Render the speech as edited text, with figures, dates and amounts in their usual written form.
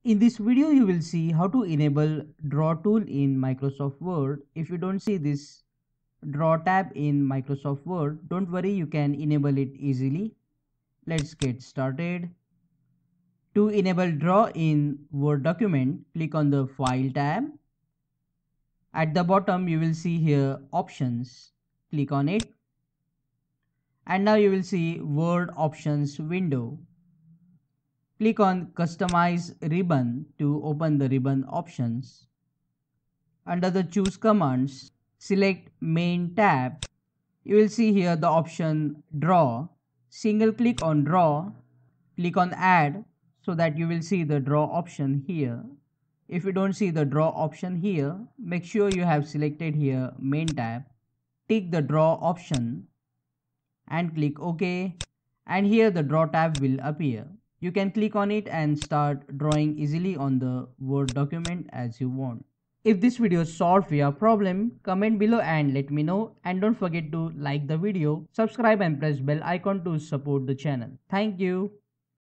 In this video, you will see how to enable Draw tool in Microsoft Word. If you don't see this Draw tab in Microsoft Word, don't worry, you can enable it easily. Let's get started. To enable Draw in Word document, click on the File tab. At the bottom, you will see here Options. Click on it. And now you will see Word Options window. Click on Customize Ribbon to open the ribbon options. Under the Choose Commands, select Main tab. You will see here the option Draw. Single click on Draw. Click on Add so that you will see the Draw option here. If you don't see the Draw option here, make sure you have selected here Main tab. Tick the Draw option and click OK. And here the Draw tab will appear. You can click on it and start drawing easily on the Word document as you want. If this video solved your problem, comment below and let me know, and don't forget to like the video, subscribe and press bell icon to support the channel. Thank you.